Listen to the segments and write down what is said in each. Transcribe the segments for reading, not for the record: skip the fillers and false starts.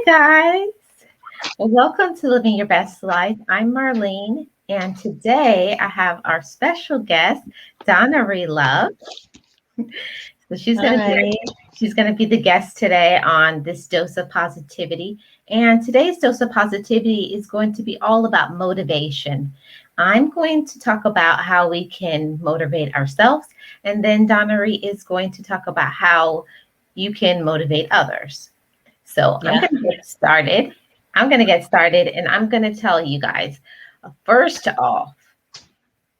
guys, and welcome to Living Your Best Life. I'm Marlene, and today I have our special guest, Donna Ree. So Hi. she's gonna be the guest today on this dose of positivity. And today's dose of positivity is going to be all about motivation. I'm going to talk about how we can motivate ourselves, and then Donna Ree is going to talk about how you can motivate others. So I'm Yeah. going to get started. I'm going to get started and I'm going to tell you guys first off,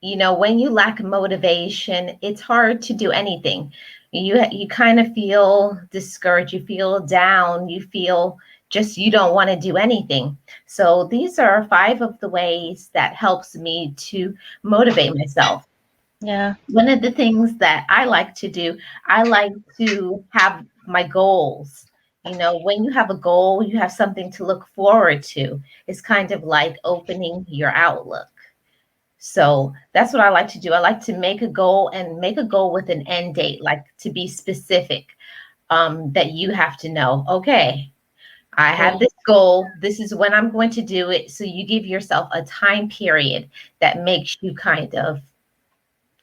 when you lack motivation, it's hard to do anything. You kind of feel discouraged, you feel down, you feel just you don't want to do anything. So these are five of the ways that helps me to motivate myself. Yeah. One of the things that I like to do, I like to have my goals. When you have a goal, you have something to look forward to. It's kind of like opening your outlook. So that's what I like to do. I like to make a goal and make a goal with an end date, like to be specific, that you have to know, okay, I have Yeah. this goal. This is when I'm going to do it. So you give yourself a time period that makes you kind of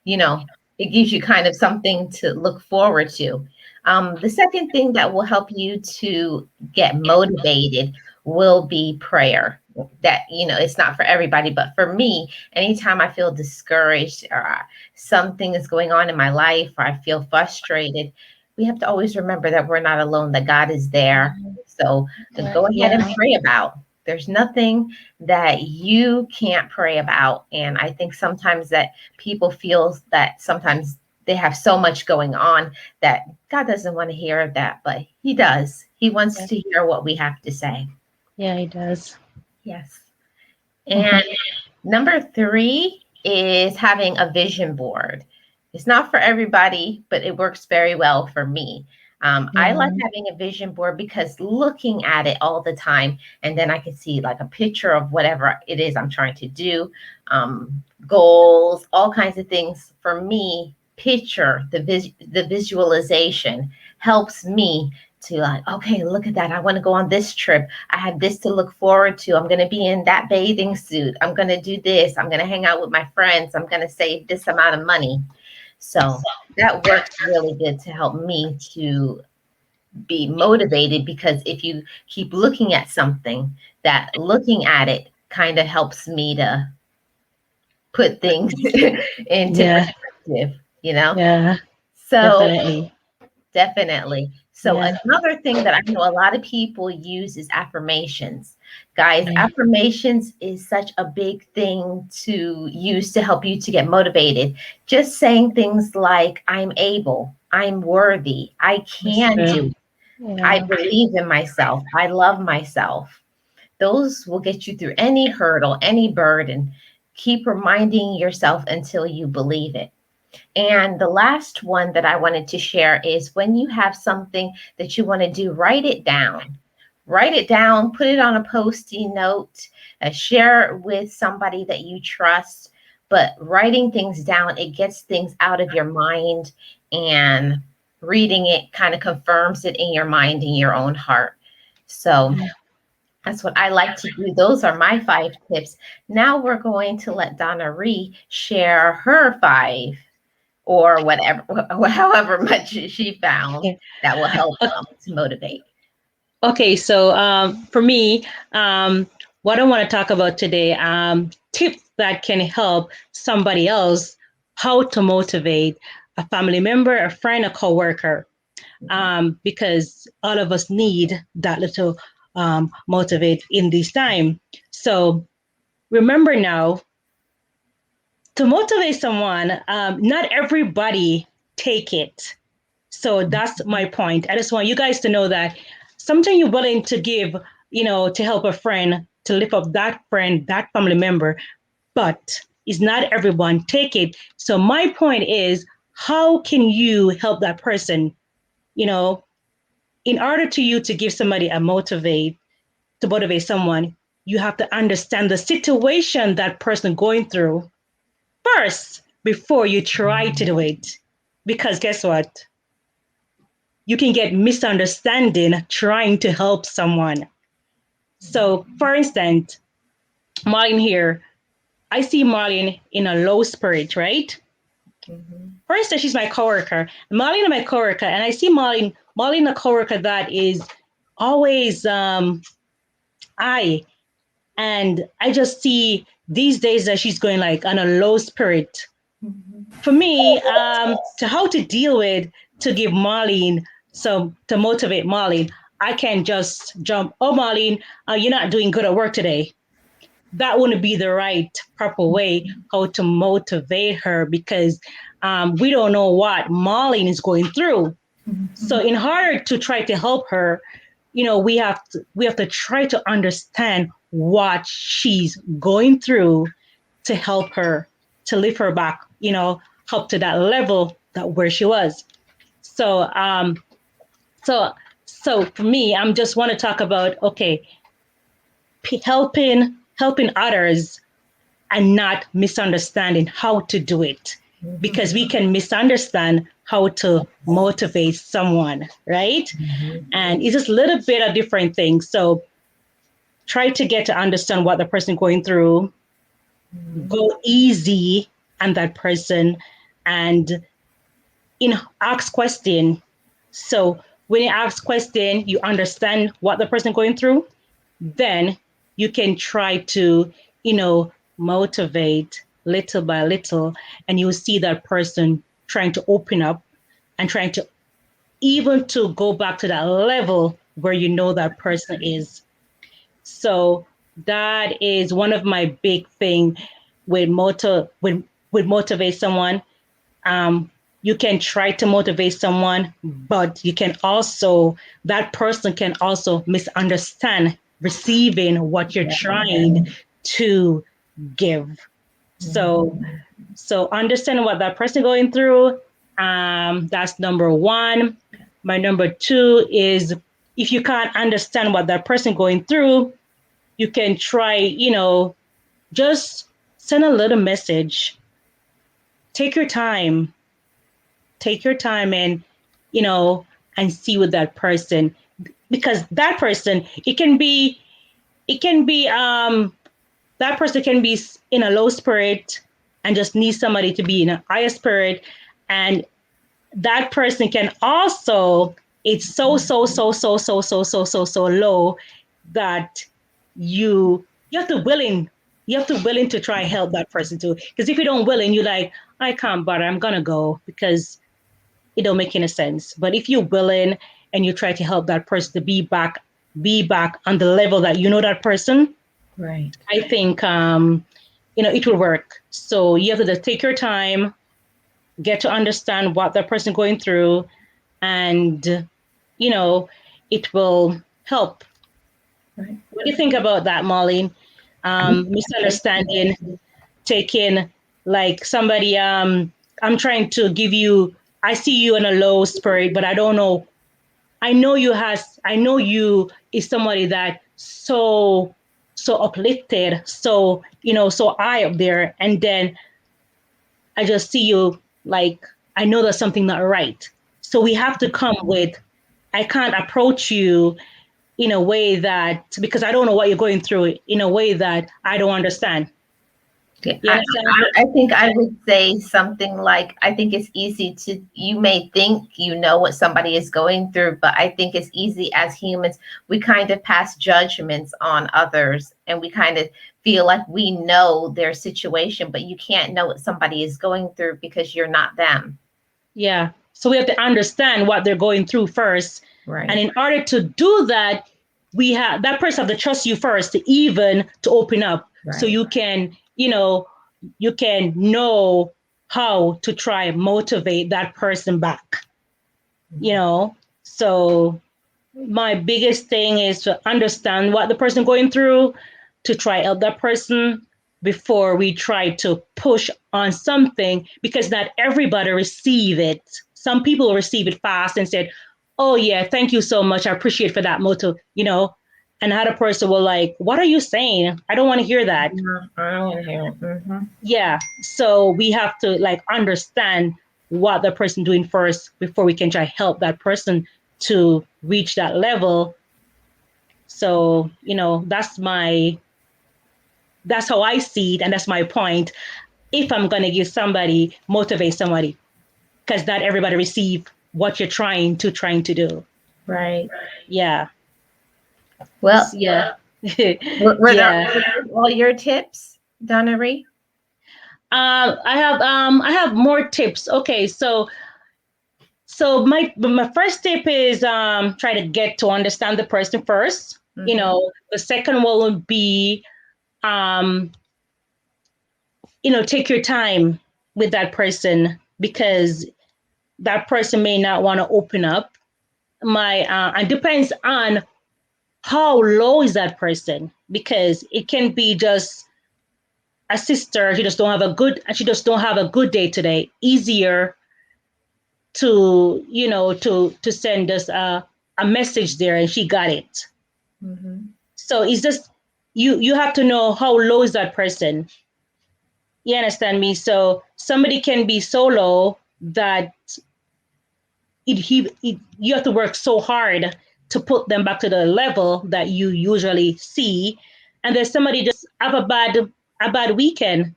you know, it gives you kind of something to look forward to. The second thing that will help you to get motivated will be prayer. It's not for everybody, but for me, anytime I feel discouraged or something is going on in my life or I feel frustrated, we have to always remember that we're not alone, that God is there. So go ahead and Yeah. pray about. There's nothing that you can't pray about. And I think sometimes that people feel that sometimes they have so much going on that God doesn't want to hear that, but He does. He wants Yeah. to hear what we have to say. Yeah, it does. Yes. Mhm. And number three is having a vision board. It's not for everybody, but it works very well for me. I like Yeah. having a vision board because looking at it all the time, and then I can see like a picture of whatever it is I'm trying to do, goals, all kinds of things. For me, the visualization helps me to like, okay, look at that. I want to go on this trip. I have this to look forward to. I'm going to be in that bathing suit. I'm going to do this. I'm going to hang out with my friends. I'm going to save this amount of money. So that works really good to help me to be motivated because if you keep looking at something, that looking at it kind of helps me to put things into Yeah. perspective, you know? Yeah. So Definitely. definitely. So Yeah. another thing that I know a lot of people use is affirmations. Guys, Yeah. affirmations is such a big thing to use to help you to get motivated. Just saying things like, I'm able, I'm worthy, I That's can true. do it, I Yeah. believe in myself, I love myself. Those will get you through any hurdle, any burden. Keep reminding yourself until you believe it. And the last one that I wanted to share is when you have something that you want to do, write it down. Write it down, put it on a post-it note, share it with somebody that you trust. But writing things down, it gets things out of your mind, and reading it kind of confirms it in your mind and your own heart. So that's what I like to do. Those are my five tips. Now we're going to let Donna Ree share her five or whatever, however much she found Yeah. that will help to motivate. Okay, so for me, what I want to talk about today, tips that can help somebody else how to motivate a family member, a friend, a coworker, because all of us need that little motivate in this time. So remember now, to motivate someone, not everybody take it. So that's my point. I just want you guys to know that something you're willing to give, to help a friend, to lift up that friend, that family member, but is not everyone take it. So my point is, how can you help that person? You know, in order to you to give somebody to motivate someone, you have to understand the situation that person going through first before you try to do it. Because guess what? You can get misunderstanding trying to help someone. So, for instance, Marlene here, I see Marlene in a low spirit, right? Mhm. For instance, she's my coworker. Marlene is my coworker, and I see Marlene, a coworker that is always I, and I just see these days that she's going like on a low spirit. Mhm. For me, to how to deal with, to give Marlene some, to motivate Marlene, I can't just jump. Oh, Marlene, you're not doing good at work today. That wouldn't be the right proper way how to motivate her, because we don't know what Marlene is going through. So Mhm. in order to try to help her, we have to try to understand what she's going through to help her, to lift her back, up to that level that where she was. So so so for me, I'm just want to talk about, okay, helping others and not misunderstanding how to do it, Mhm. because we can misunderstand how to motivate someone, right? Mhm. And it's just a little bit of different things. So try to get to understand what the person going through, Mhm. go easy on that person, and ask question. So when you ask question, you understand what the person going through, then you can try to, motivate little by little, and you'll see that person trying to open up and trying to even to go back to that level where that person is. So that is one of my big thing with motivate someone. um, you can try to motivate someone, but you can also, that person can also misunderstand receiving what you're trying to give. So, Mhm. so understanding what that person going through, that's number one. My number two is, if you can't understand what that person going through, you can try, just send a little message. Take your time, and you know and see with that person, because that person, it can be that person can be in a low spirit and just need somebody to be in a higher spirit, and that person can also, it's so low that you have to willing to try help that person too, because if you don't willing, you're like, I can't bother, I'm gonna go, because it don't make any sense. But if you're willing and you try to help that person to be back on the level that that person, Right. I think it will work. So you have to just take your time, get to understand what that person going through, and you know it will help. Right. What do you think about that, Molly? Misunderstanding, taking, like, somebody, I'm trying to give you, I see you in a low spirit, but I don't know, I know you is somebody that so uplifted, so high up there, and then I just see you, like, I know there's something not right. So we have to come with, I can't approach you in a way that, because I don't know what you're going through, in a way that I don't understand. Yeah, You understand? I think I would say something like, I think it's easy to, you may think you know what somebody is going through, but I think it's easy as humans, we kind of pass judgments on others and we kind of feel like we know their situation, but you can't know what somebody is going through because you're not them. Yeah. So we have to understand what they're going through first. And Right. in order to do that, we have that person have to trust you first to even to open up. So Right. you can know how to try and motivate that person back. You know? So my biggest thing is to understand what the person going through, to try help that person before we try to push on something, because not everybody receive it. Some people receive it fast and said, oh yeah, thank you so much, I appreciate for that motto. And another person will like, what are you saying? I don't want to hear that. Yeah, I don't want to hear it. Yeah, so we have to, like, understand what the person doing first before we can try help that person to reach that level, So, that's how I see it, and that's my point. If I'm gonna give somebody, motivate somebody, because not everybody receive what you're trying to do. Right. Yeah. Well, Yeah. were Yeah. those all your tips, Donna Ree? I have more tips. Okay, so my first tip is try to get to understand the person first. Mm-hmm. The second one would be um take your time with that person, because that person may not want to open up. My and depends on how low is that person, because it can be just a sister, she just don't have a good day today. Easier to send us a message there, and she got it. Mm-hmm. So it's just, you have to know how low is that person. You understand me? So somebody can be so low that you have to work so hard to put them back to the level that you usually see. And there's somebody just have a bad weekend,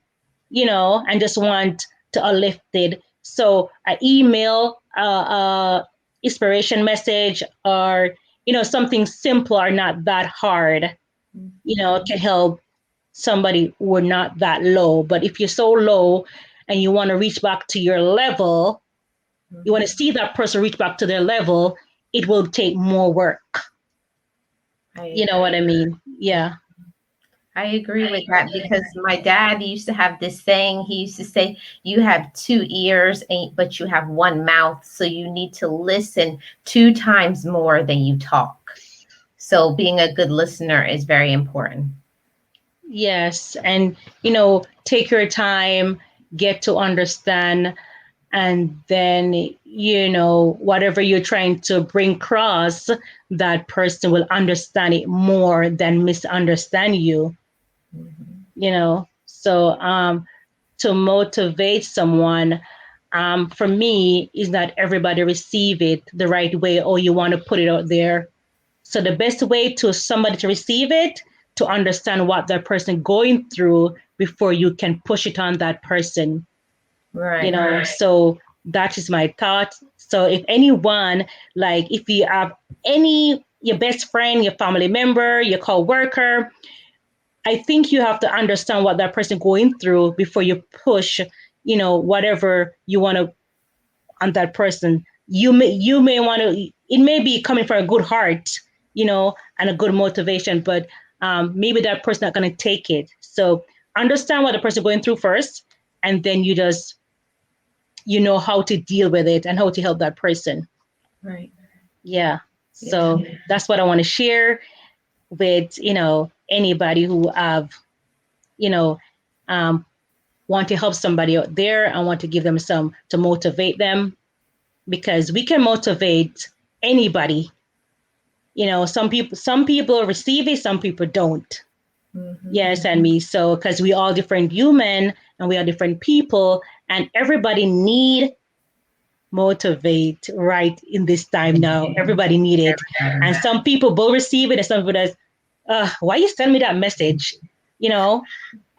and just want to uplift it. So an email, inspiration message, or something simple, are not that hard. Can help somebody who are not that low. But if you're so low and you want to reach back to your level, you want to Mm-hmm. see that person reach back to their level, it will take more work. I You know what agree. I mean? Yeah. I agree with that because my dad used to have this saying. He used to say, "You have two ears, but you have one mouth, so you need to listen two times more than you talk." So being a good listener is very important. Yes. And, take your time, get to understand, and then, whatever you're trying to bring across, that person will understand it more than misunderstand you. Mhm. So to motivate someone, for me, is not everybody receive it the right way, or you want to put it out there. So the best way to somebody to receive it, to understand what that person going through before you can push it on that person. Right. So that is my thought. So if anyone, like, if you have any, your best friend, your family member, your co-worker, I think you have to understand what that person going through before you push, whatever you want to on that person. You may want to, it may be coming from a good heart, and a good motivation, but maybe that person not going to take it. So understand what the person going through first, and then you know how to deal with it and how to help that person. Right. Yeah. Yeah. So that's what I want to share with anybody who have you know um, want to help somebody out there, and want to give them some to motivate them, because we can motivate anybody. Some people receive it, some people don't. Hmm. Yes, and me. So because we all different human, and we are different people, and everybody need motivate right in this time now. Everybody need it. And some people will receive it, and some people does, why you send me that message? You know,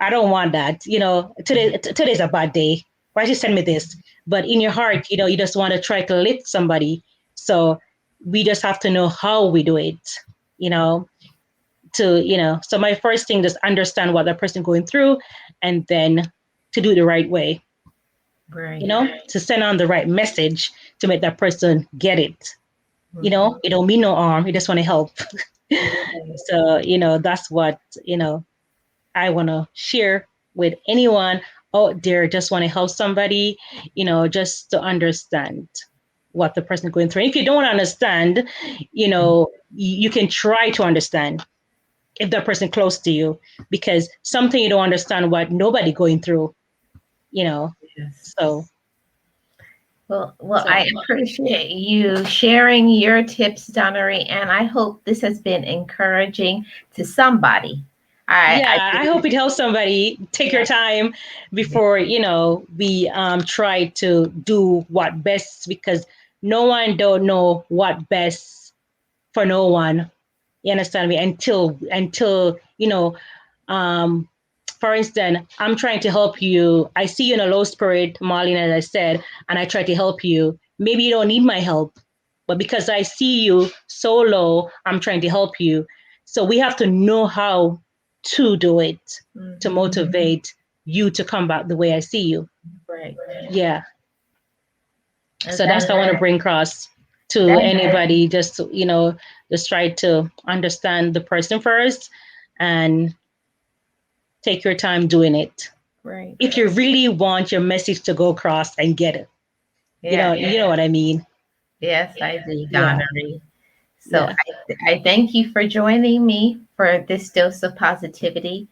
I don't want that. Today's a bad day. Why you send me this? But in your heart, you just want to try to lift somebody. So we just have to know how we do it. You know, so my first thing is understand what that person going through, and then to do it the right way. Right. To send on the right message to make that person get it. Hmm. It don't mean no harm. You just want to help. Right. So, that's what, I want to share with anyone out there just want to help somebody, just to understand what the person is going through. If you don't understand, you can try to understand if that person close to you, because something you don't understand what nobody going through, you know. Yes. So, Well, so I appreciate you sharing your tips, Donnery, and I hope this has been encouraging to somebody. I yeah, I hope believe, it helps somebody. Take your yeah, time yeah, before we try to do what best, because no one don't know what best for no one. You understand me? Until um, for instance, I'm trying to help you. I see you in a low spirit, Marlene, as I said, and I try to help you. Maybe you don't need my help, but because I see you so low, I'm trying to help you. So we have to know how to do it to Mm-hmm. motivate you to come back the way I see you. Right. Yeah. So that's That's what I want to bring across to that's anybody. Just just try to understand the person first and take your time doing it. right. If you really want your message to go across and get it, Yeah. you know what I mean. Yes, I do, Yeah, Donna Ree. So yeah, I thank you for joining me for this dose of positivity.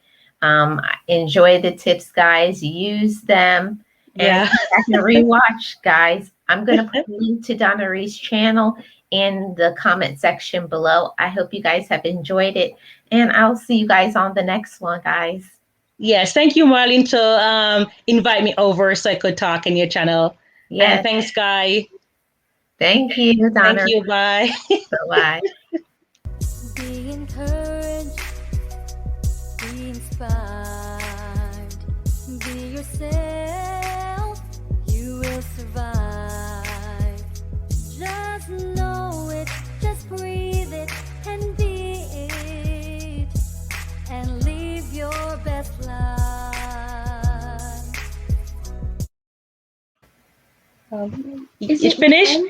Enjoy the tips, guys. Use them and yeah. come back and rewatch, guys. I'm going to put a link to Donna Ree's channel in the comment section below. I hope you guys have enjoyed it. And I'll see you guys on the next one, guys. Yes, thank you, Marlene, to invite me over so I could talk in your channel. And Yes. thanks, Guy. Thank you, Thank Donna. you. Bye. Bye bye. Be encouraged, be inspired, be yourself, you will survive. Just know it, just breathe it, and be it, and live your best life. It's finished.